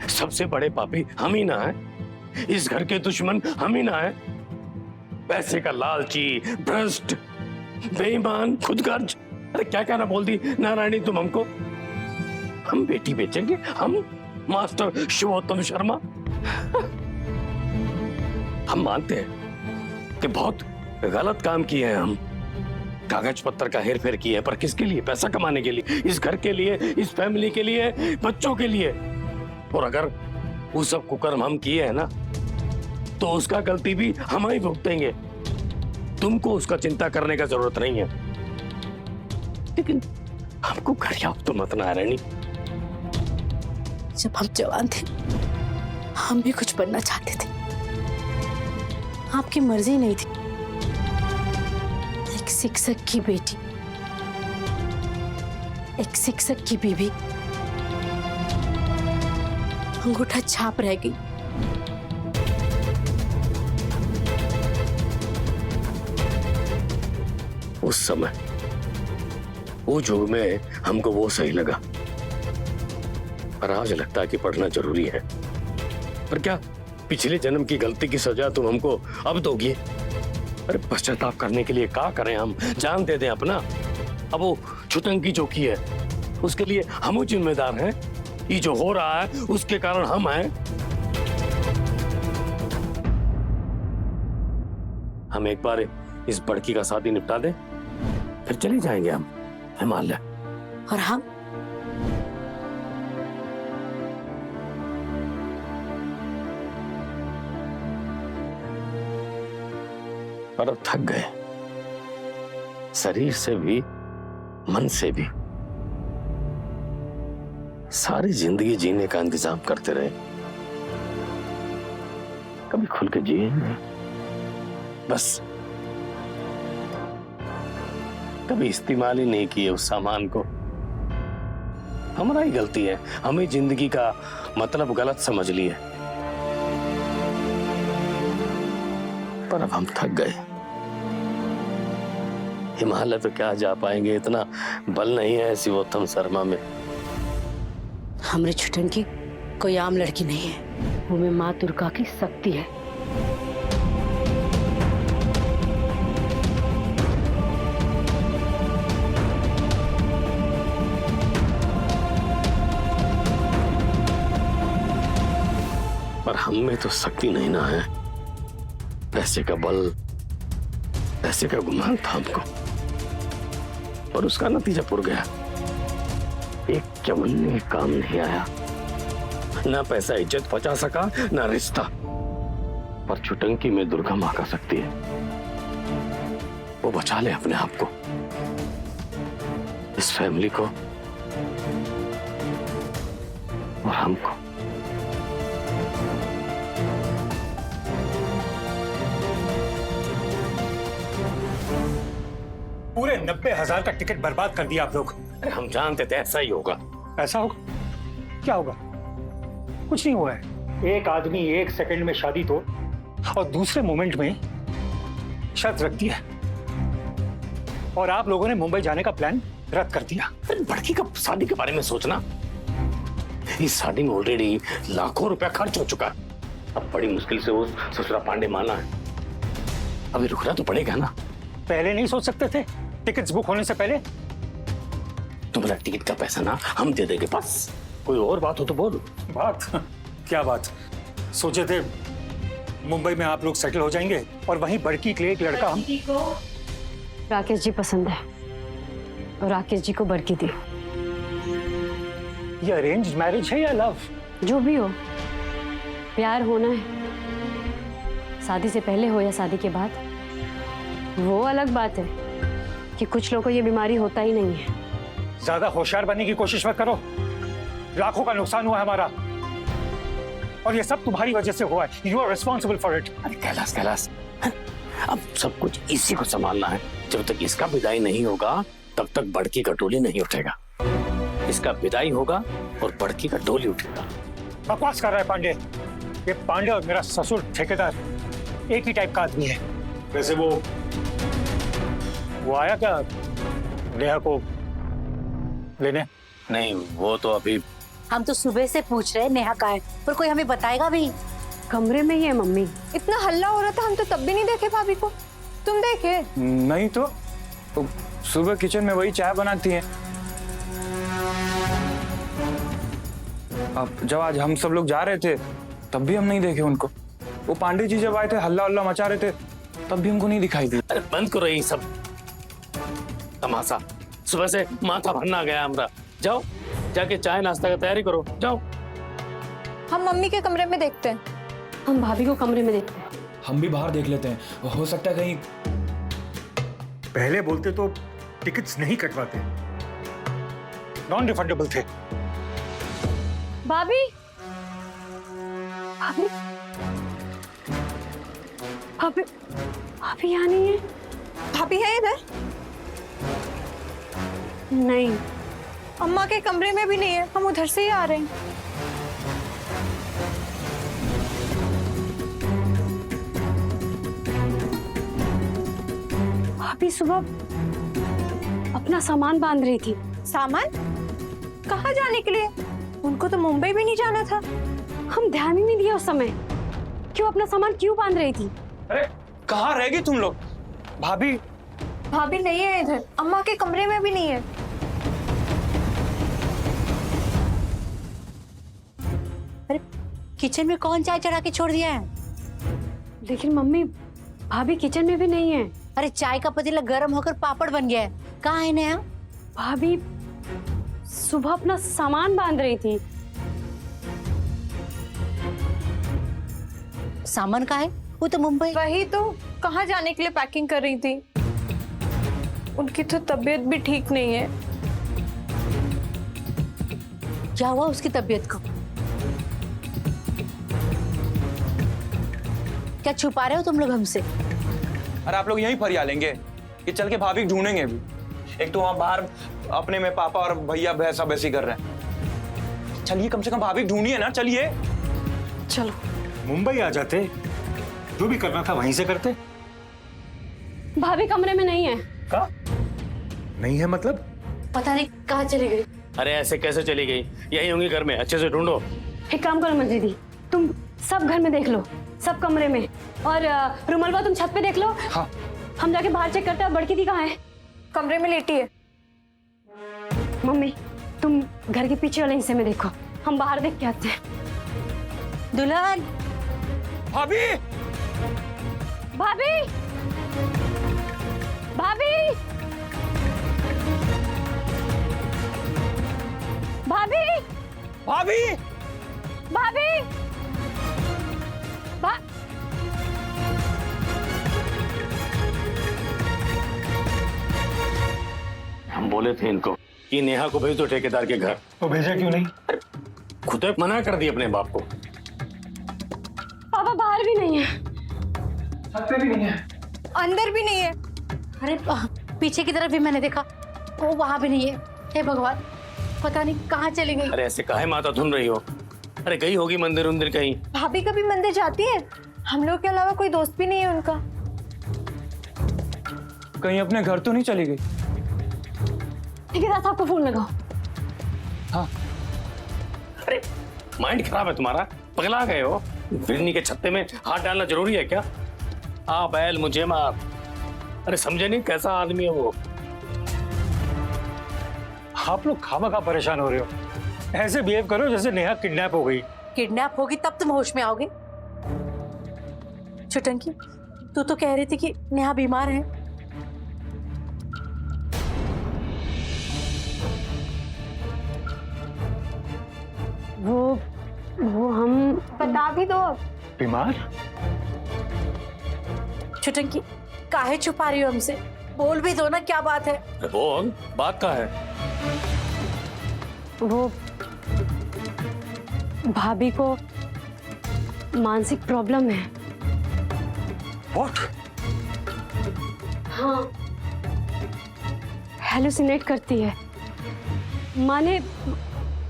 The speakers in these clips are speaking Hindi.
सबसे बड़े पापी हम ही ना है, इस घर के दुश्मन हम ही ना है। पैसे का लालची, भ्रष्ट, बेईमान, खुदगर्ज, अरे क्या क्या ना बोल दी नारायणी तुम हमको। हम बेटी बेचेंगे, हम मास्टर शिवोत्तम शर्मा। हम मानते हैं कि बहुत गलत काम किए हैं, हम कागज पत्तर का हेर फेर किया है, पर किसके लिए? पैसा कमाने के लिए, इस घर के लिए, इस फैमिली के लिए, बच्चों के लिए। और अगर वो सब कुकर्म हम किए हैं ना, तो उसका गलती भी हम ही भुगतेंगे। तुमको उसका चिंता करने का जरूरत नहीं है। लेकिन हमको गरिया तो मत नारायणी। जब हम जवान थे हम भी कुछ बनना चाहते थे, आपकी मर्जी नहीं थी। एक शिक्षक की बेटी, एक शिक्षक की बीवी अंगूठा छाप रह गई। उस समय वो युग में हमको वो सही लगा, पर आज लगता है कि पढ़ना जरूरी है। पर क्या पिछले जन्म की गलती की सजा तुम हमको अब दोगी? अरे पश्चाताप करने के लिए क्या करें हम? जान दे दें अपना? अब वो छुटंकी जो की है उसके लिए हम जिम्मेदार हैं। ये जो हो रहा है उसके कारण हम हैं। हम एक बार इस बड़की का शादी निपटा दें, फिर चले जाएंगे हम हिमालय। और हम पर अब थक गए, शरीर से भी मन से भी। सारी जिंदगी जीने का इंतजाम करते रहे, कभी खुल के जिए नहीं। बस कभी इस्तेमाल ही नहीं किए उस सामान को। हमारा ही गलती है, हमें जिंदगी का मतलब गलत समझ लिए। पर अब हम थक गए। हिमालय तो क्या जा पाएंगे, इतना बल नहीं है शिवोत्तम शर्मा में। हमरे छुटंकी कोई आम लड़की नहीं है, वो में माँ दुर्गा की शक्ति है। पर हम में तो शक्ति नहीं ना है, पैसे का बल, पैसे का गुमान था हमको, और उसका नतीजा पुर गया। एक चवन्नी काम नहीं आया, ना पैसा इज्जत बचा सका, ना रिश्ता। पर छुटंकी में दुर्गा मां का शक्ति है, वो बचा ले अपने आप को, इस फैमिली को और हमको। पूरे 90,000 का टिकट बर्बाद कर दिया आप लोग। हम जानते थे ऐसा ही होगा। ऐसा होगा? क्या होगा? कुछ नहीं हुआ है। एक आदमी एक सेकंड में शादी तो और दूसरे मोमेंट में शर्त रख दिया, और आप लोगों ने मुंबई जाने का प्लान रद्द कर दिया। बड़की का शादी के बारे में सोचना, इस शादी में ऑलरेडी लाखों रुपया खर्च हो चुका है। अब बड़ी मुश्किल से वो ससुरा पांडे माना है, अभी रुकना तो पड़ेगा ना। पहले नहीं सोच सकते थे टिकट्स बुक होने से पहले? तुम्हारा टिकट का पैसा ना हम दे देंगे, बस। कोई और बात हो तो बोलो। बात? क्या बात? सोचे थे मुंबई में आप लोग सेटल हो जाएंगे और वहीं बड़की के लिए एक लड़का हम। राकेश जी पसंद है और राकेश जी को बड़की दी। ये अरेंज्ड मैरिज है या लव? जो भी हो, प्यार होना है, शादी से पहले हो या शादी के बाद, वो अलग बात है कि कुछ लोगों को ये बीमारी होता ही नहीं है। ज्यादा होशियार बनने की कोशिश मत करो। लाखों का नुकसान हुआ है हमारा, और ये सब तुम्हारी वजह से हुआ है। You are responsible for it. अरे कैलाश, अब सब कुछ इसी को संभालना है। जब तक इसका विदाई नहीं होगा तब तक बड़की का डोली नहीं उठेगा। इसका विदाई होगा और बड़की का डोली उठेगा। बकवास कर रहा है पांडे। ये पांडे और मेरा ससुर ठेकेदार एक ही टाइप का आदमी है। वैसे वो आया क्या नेहा को लेने? नहीं, वो तो अभी हम तो सुबह से पूछ रहे हैं नेहा कहाँ है, पर कोई हमें बताएगा भी? कमरे में ही है मम्मी। इतना हल्ला हो रहा था, हम तो तब भी नहीं देखे भाभी को। तुम देखे? नहीं तो सुबह किचन में वही चाय बनाती हैं। अब जब आज हम सब लोग जा रहे थे तब भी हम नहीं देखे उनको। वो पांडे जी जब आए थे हल्ला हल्ला मचा रहे थे तब भी हमको नहीं दिखाई दी। अरे बंद करो ये सब तमाशा। सुबह से माथा भरना गया हमरा। जाओ जाके चाय नाश्ता की तैयारी करो, जाओ। हम मम्मी के कमरे में देखते हैं। हम भाभी को कमरे में देखते हैं। हम भी बाहर देख लेते हैं, हो सकता है कहीं। पहले बोलते तो टिकट्स नहीं कटवाते, नॉन रिफंडेबल थे। भाभी भाभी भाभी भाभी यहाँ नहीं है। भाभी है इधर? नहीं, अम्मा के कमरे में भी नहीं है, हम उधर से ही आ रहे हैं। भाभी सुबह अपना सामान बांध रही थी। सामान? कहाँ जाने के लिए? उनको तो मुंबई भी नहीं जाना था। हम ध्यान ही नहीं दिया उस समय। क्यों अपना सामान क्यों बांध रही थी? अरे कहाँ रह गई तुम लोग? भाभी भाभी नहीं है इधर, अम्मा के कमरे में भी नहीं है। अरे किचन में कौन चाय चढ़ा के छोड़ दिया है? लेकिन मम्मी भाभी किचन में भी नहीं है। अरे चाय का पतीला गर्म होकर पापड़ बन गया है, कहाँ है नेहा? भाभी सुबह अपना सामान बांध रही थी। सामान कहाँ है? वो तो मुंबई। वही तो, कहाँ जाने के लिए पैकिंग कर रही थी। उनकी तो तबीयत भी ठीक नहीं है। क्या हुआ उसकी तबीयत को? क्या छुपा रहे हो तुम लोग हमसे? अरे आप लोग यहीं फरिया लेंगे कि चल के भाभी ढूंढेंगे भी? एक तो वहां बाहर अपने में पापा और भैया भैंसा बैसी कर रहे हैं। चलिए कम से कम भाभी ढूंढिए ना, चलिए। चलो। मुंबई आ जाते, जो भी करना था वहीं से करते। भाभी कमरे में नहीं है। कहाँ नहीं है मतलब? पता नहीं कहाँ चली गई। अरे ऐसे कैसे चली गई? यही होंगी घर में, अच्छे से ढूंढो। एक काम करो मंजीदी, तुम सब घर में देख लो, सब कमरे में। और रुमलवा तुम छत पे देख लो। हाँ। हम जाके बाहर चेक करते हैं। बड़की दी कहाँ है? कमरे में लेटी है। मम्मी तुम घर के पीछे वाले हिस्से में देखो, हम बाहर देख के आते हैं। दुल्हन, भाभी भाभी भाभी भाभी भाभी भाभी भा... हम बोले थे इनको कि नेहा को भेज दो ठेकेदार के घर। वो भेजा क्यों नहीं? खुद ही मना कर दी अपने बाप को। पापा बाहर भी नहीं है। भी नहीं है, अंदर भी नहीं है। अरे पीछे की तरफ भी मैंने देखा, वो वहां भी नहीं है। हे भगवान, पता नहीं कहाँ चली गई। अरे ऐसे काहे माता धुन रही हो? अरे गई होगी मंदिर उंदिर कहीं। भाभी कभी मंदिर जाती है? हम लोग के अलावा कोई दोस्त भी नहीं है उनका। कहीं अपने घर तो नहीं चली गई? ठेकेदार साहब को फोन लगाओ। हाँ। अरे माइंड खराब है तुम्हारा, पगला गए हो? बिजली के छत्ते में हाथ डालना जरूरी है क्या? आ बैल मुझे मार। अरे समझे नहीं कैसा आदमी है वो? आप लोग खामखा परेशान हो रहे हो। ऐसे बिहेव करो जैसे नेहा किडनैप हो गई। किडनैप होगी तब तुम होश में आओगे। छुटंकी, तू तो कह रही थी कि नेहा बीमार है। वो हम बता भी दो अब। बीमार? छुटंकी, काहे छुपा रही हो हमसे? बोल भी दो ना, क्या बात है? अरे बोल, बात का है? वो भाभी को मानसिक प्रॉब्लम है। What? हाँ, हेलुसिनेट करती है। माने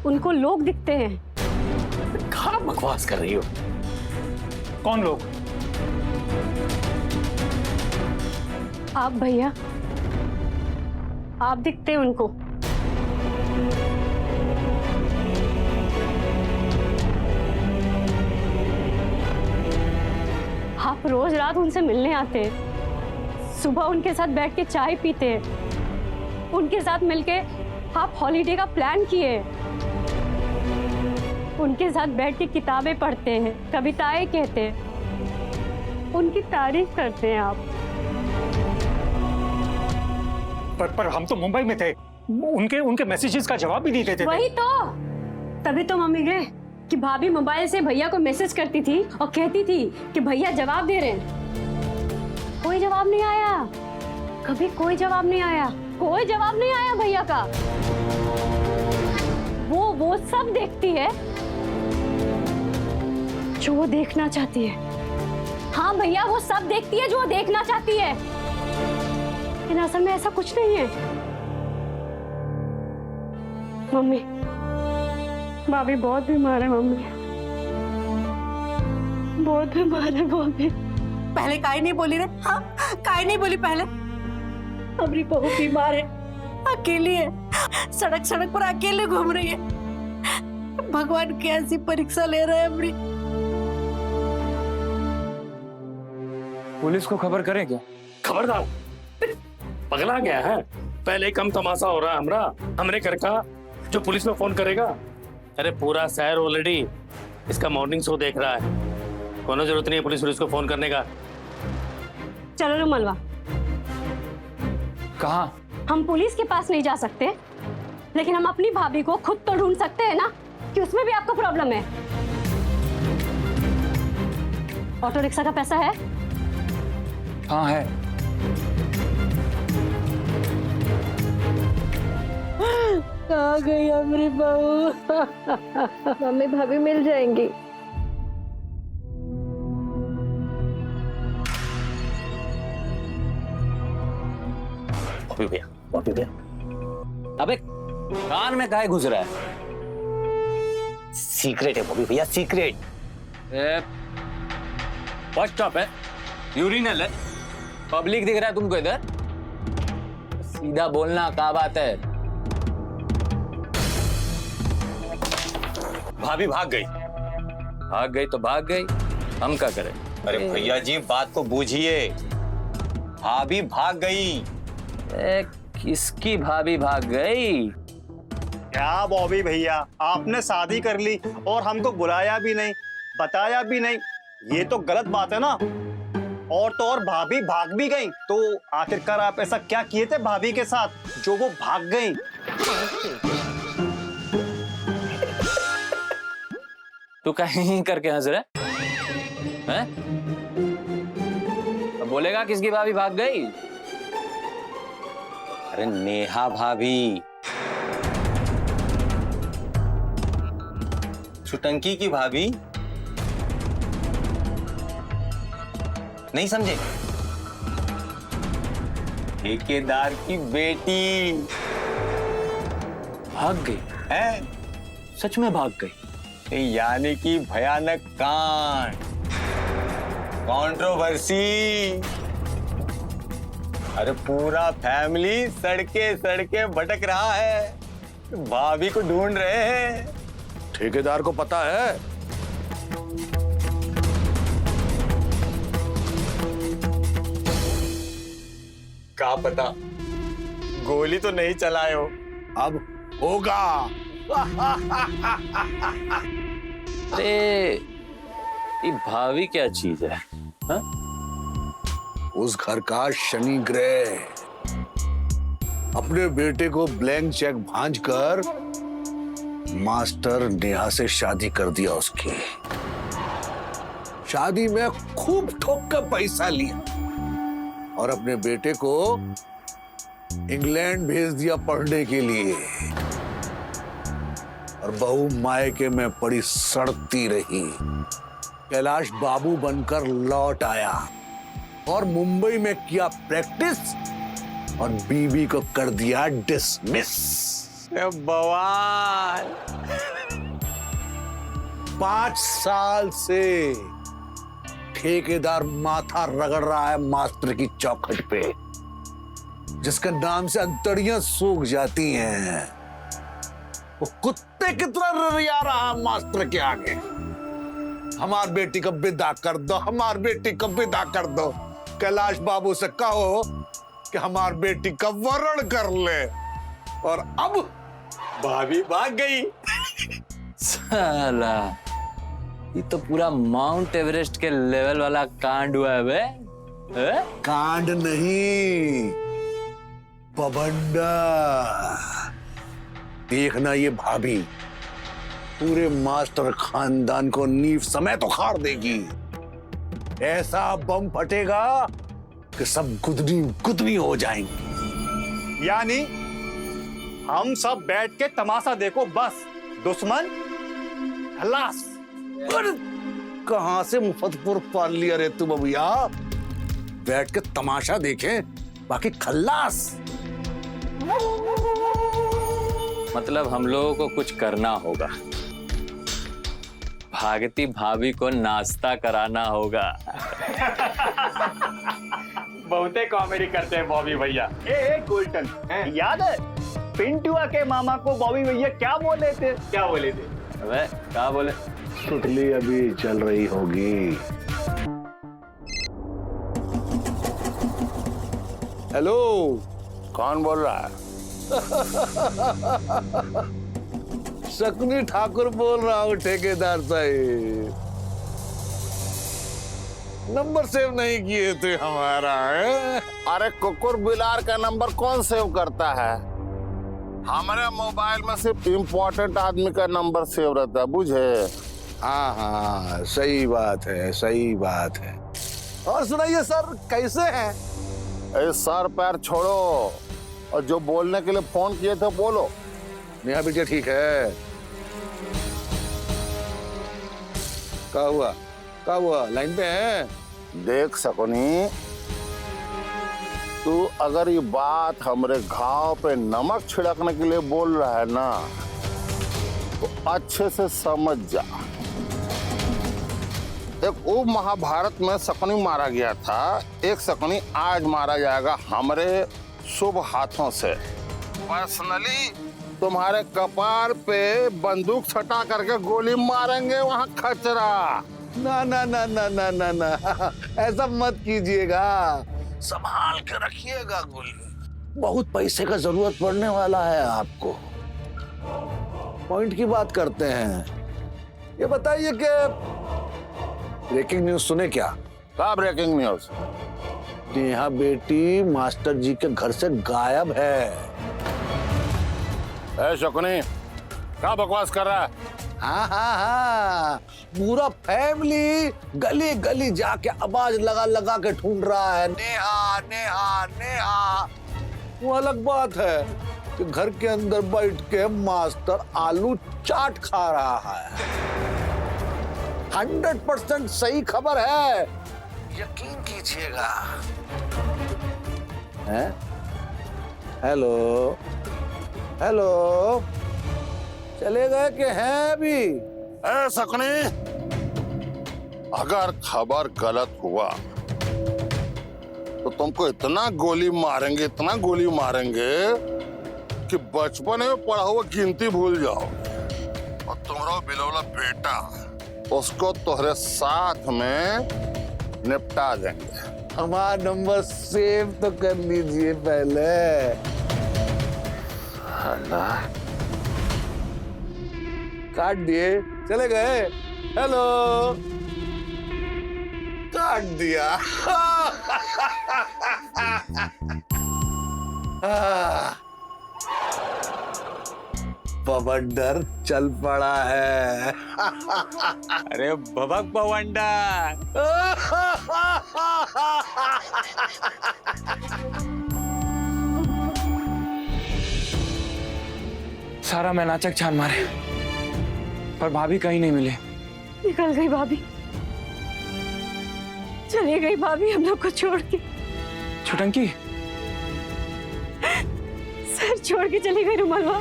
उनको लोग दिखते हैं। कहाँ बकवास कर रही हो? कौन लोग? आप भैया, आप दिखते हैं उनको। रोज रात उनसे मिलने आते, सुबह उनके साथ बैठ के चाय पीते, उनके साथ मिलके आप हॉलीडे का प्लान किए, उनके साथ बैठ के किताबें पढ़ते हैं, कविताएं कहते हैं, उनकी तारीफ करते हैं आप। पर हम तो मुंबई में थे, उनके मैसेजेस का जवाब भी नहीं देते थे। वही तो, तभी तो मम्मी गए कि भाभी मोबाइल से भैया को मैसेज करती थी और कहती थी कि भैया जवाब दे रहे हैं। कोई जवाब नहीं आया, कभी कोई जवाब नहीं आया, कोई जवाब नहीं आया भैया का। वो सब देखती है जो वो देखना चाहती है। हाँ भैया, वो सब देखती है जो वो देखना चाहती है, लेकिन असल में ऐसा कुछ नहीं है। मम्मी, भाभी बहुत बीमार है। मम्मी बहुत बीमार है भाभी। पहले काहे नहीं बोली रे? हाँ, काहे नहीं बोली पहले? हमारी बहू बीमार है, अकेली है, सड़क सड़क पर अकेले घूम रही है। भगवान कैसी परीक्षा ले रहा है अपनी। पुलिस को खबर करें क्या? खबरदार, पगला गया है। पहले कम तमाशा हो रहा है हमरे घर का, जो पुलिस में फोन करेगा। अरे पूरा शहर ऑलरेडी इसका मॉर्निंग शो देख रहा है, कोनो जरूरत नहीं है पुलिस को फोन करने का। चलो रो मलवा, कहाँ? हम पुलिस के पास नहीं जा सकते, लेकिन हम अपनी भाभी को खुद तो ढूंढ सकते हैं ना, कि उसमें भी आपको प्रॉब्लम है। ऑटो रिक्शा का पैसा है? हाँ है। कहाँ गई हमारी बहू? मम्मी भाभी मिल जाएंगी। बॉबी भैया। अबे कान में काहे घुस रहा है? सीक्रेट है बॉबी भैया, सीक्रेट। बस स्टॉप है, यूरिनल है, पब्लिक दिख रहा है तुमको इधर? सीधा बोलना, क्या बात है? भाभी भाग गई। भाग गई तो भाग गई, हम क्या करें? अरे भैया जी, बात को बूझिए। भाभी भाग गई। किसकी भाभी भाग गई? क्या बॉबी भैया, आपने शादी कर ली और हमको बुलाया भी नहीं, बताया भी नहीं, ये तो गलत बात है ना। और तो और भाभी भाग भी गई, तो आखिरकार आप ऐसा क्या किए थे भाभी के साथ जो वो भाग गई? तू कहीं करके हंस रहा है? अब बोलेगा किसकी भाभी भाग गई? अरे नेहा भाभी, छुटंकी की भाभी। नहीं समझे? ठेकेदार की बेटी भाग गई है। सच में भाग गई? यानी कि भयानक कांड, कंट्रोवर्सी। अरे पूरा फैमिली सड़के सड़के भटक रहा है, भाभी को ढूंढ रहे हैं। ठेकेदार को पता है? क्या पता, गोली तो नहीं चलाए हो। अब होगा। अरे ये भाभी क्या चीज है? हा? उस घर का शनि ग्रह अपने बेटे को ब्लैंक चेक भांज कर मास्टर नेहा से शादी कर दिया। उसकी शादी में खूब ठोक कर पैसा लिया और अपने बेटे को इंग्लैंड भेज दिया पढ़ने के लिए। और बहू मायके में पड़ी सड़ती रही। कैलाश बाबू बनकर लौट आया और मुंबई में किया प्रैक्टिस और बीवी को कर दिया डिसमिस। बवाल। 5 साल से ठेकेदार माथा रगड़ रहा है मास्टर की चौखट पे, जिसके नाम से अंतड़ियां सूख जाती हैं। वो कुत्ते की तरह ररिया रहा मास्टर के आगे। हमार बेटी को विदा कर दो, हमार बेटी को विदा कर दो। कैलाश बाबू से कहो कि हमार बेटी का वरण कर ले। और अब भाभी भाग गई। साला ये तो पूरा माउंट एवरेस्ट के लेवल वाला कांड हुआ है बे। हैं? कांड नहीं, बवंडर। देखना ये भाभी पूरे मास्टर खानदान को नींव समेत उखाड़ देगी। ऐसा बम फटेगा कि सब गुदनी गुदनी हो जाएंगे। यानी हम सब बैठ के तमाशा देखो बस, दुश्मन खलास। कहां से मुफतपुर पाल लिया रे तू बबुआ? बैठ के तमाशा देखें, बाकी खल्लास। मतलब हम लोगों को कुछ करना होगा, भागती भाभी को नाश्ता कराना होगा। बहुते कॉमेडी करते हैं बॉबी भैया। ए गोल्टन, याद है पिंटुआ के मामा को बॉबी भैया क्या बोले थे? क्या बोले थे? अबे क्या बोले? सुतली अभी चल रही होगी। हेलो, कौन बोल रहा है? शकुनी ठाकुर बोल रहा हूँ, ठेकेदार साहब। नंबर सेव नहीं किए थे हमारा है? अरे कुकुर बिलार का नंबर कौन सेव करता है? हमारे मोबाइल में सिर्फ इम्पोर्टेंट आदमी का नंबर सेव रहता है, बुझे? हाँ हाँ, सही बात है, सही बात है। और सुनाइए सर, कैसे हैं? ए सर पैर छोड़ो और जो बोलने के लिए फोन किए थे बोलो। नेहा बेटिया ठीक है? क्या हुआ? क्या हुआ? लाइन पे है? देख सकोनी, तू अगर ये बात हमरे घाव पे नमक छिड़कने के लिए बोल रहा है ना, तो अच्छे से समझ जा। एक वो महाभारत में शकुनी मारा गया था, एक शकुनी आज मारा जाएगा हमरे शुभ हाथों से। पर्सनली तुम्हारे कपार पे बंदूक सटा करके गोली मारेंगे वहां खचरा। ना ना ना ना ना ना ना, ऐसा मत कीजिएगा, संभाल के रखिएगा गोली। बहुत पैसे का जरूरत पड़ने वाला है आपको। पॉइंट की बात करते हैं। ये बताइए कि ब्रेकिंग न्यूज सुने क्या? क्या ब्रेकिंग न्यूज? नेहा बेटी मास्टर जी के घर से गायब है। ए शकुनी, क्या बकवास कर रहा है? हाँ हाँ हाँ, पूरा फैमिली गली गली जाके आवाज लगा लगा के ढूंढ रहा है, नेहा नेहा नेहा। वो अलग बात है कि घर के अंदर बैठ के मास्टर आलू चाट खा रहा है। 100% सही खबर है, यकीन कीजिएगा। हैं? हेलो हेलो, चले गए कि हैं अभी? ए शकुनी, अगर खबर गलत हुआ तो तुमको इतना गोली मारेंगे, इतना गोली मारेंगे कि बचपन में पढ़ा हुआ गिनती भूल जाओ। और तुम्हारा बिलौला बेटा, उसको तुम्हारे साथ में निपटा देंगे। हमारा नंबर सेव तो कर लीजिए पहले। काट दिए, चले गए। हेलो, काट दिया। बवंडर चल पड़ा है। अरे बबक बवंडर। सारा मैं नाचक छान मारे, पर भाभी कहीं नहीं मिले। निकल गई भाभी, चली गई भाभी हम लोग को छोड़ के। छुटंकी, सर छोड़ के चली गई रुमालवा,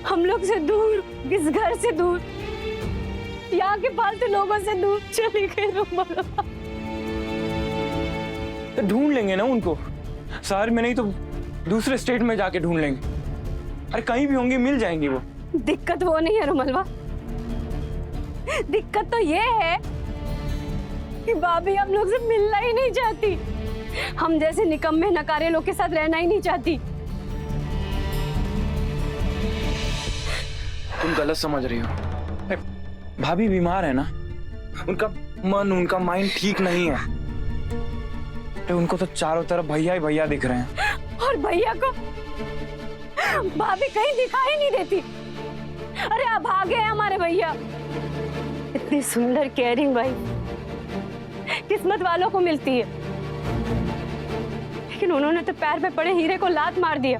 हम लोग से दूर, इस घर से दूर, यहाँ के फालतू लोगों से दूर चली गई रुमालवा। तो ढूंढ लेंगे ना उनको, शहर में नहीं तो दूसरे स्टेट में जाके ढूंढ लेंगे। अरे कहीं भी होंगी, मिल जाएंगी वो। दिक्कत वो नहीं है रुमलवा, दिक्कत तो ये है कि भाभी हम लोग से मिलना ही नहीं चाहती, हम जैसे निकम्मे नकारे लोग के साथ रहना ही नहीं चाहती। तुम गलत समझ रही हो। भाभी बीमार है ना, उनका मन, उनका माइंड ठीक नहीं है। अरे उनको तो चारों तरफ भैया ही भैया दिख रहे हैं। और भैया को भाभी कहीं दिखाई नहीं देती। अरे अब आ गए हमारे भैया। इतनी सुंदर केयरिंग भाई किस्मत वालों को मिलती है, लेकिन उन्होंने तो पैर पे पड़े हीरे को लात मार दिया।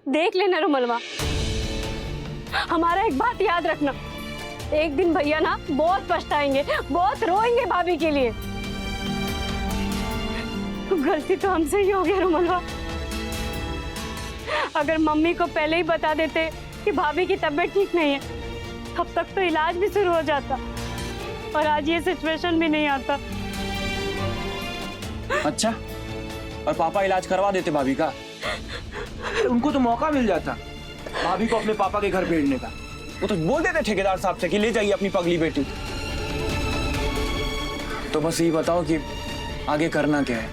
देख लेना रुमलवा, हमारा एक बात याद रखना, एक दिन भैया ना बहुत पछताएंगे, बहुत रोएंगे भाभी के लिए। गलती तो हमसे ही हो गया रुमलवा। अगर मम्मी को पहले ही बता देते कि भाभी की तबीयत ठीक नहीं है, तब तक तो इलाज भी शुरू हो जाता और आज ये सिचुएशन भी नहीं आता। अच्छा, और पापा इलाज करवा देते भाभी का? उनको तो मौका मिल जाता भाभी को अपने पापा के घर भेजने का। वो तो बोल देते ठेकेदार साहब से कि ले जाइए अपनी पगली बेटी। तो बस यही बताओ कि आगे करना क्या है?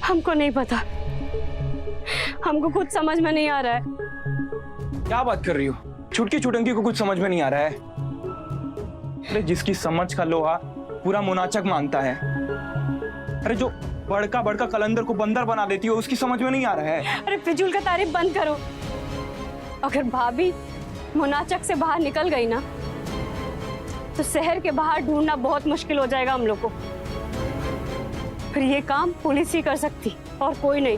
हमको नहीं पता, हमको कुछ समझ में नहीं आ रहा है। क्या बात कर रही हो? छुटकी छुटंकी को कुछ समझ में नहीं आ रहा है? अरे जिसकी समझ का लोहा पूरा मुनाचक मांगता है, अरे जो बड़का बड़का कलंदर को बंदर बना देती है, उसकी समझ में नहीं आ रहा है। अरे फिजूल का तारीफ बंद करो। अगर भाभी मुनाचक से बाहर निकल गई ना, तो शहर के बाहर ढूंढना बहुत मुश्किल हो जाएगा हम लोग को। फिर ये काम पुलिस ही कर सकती और कोई नहीं।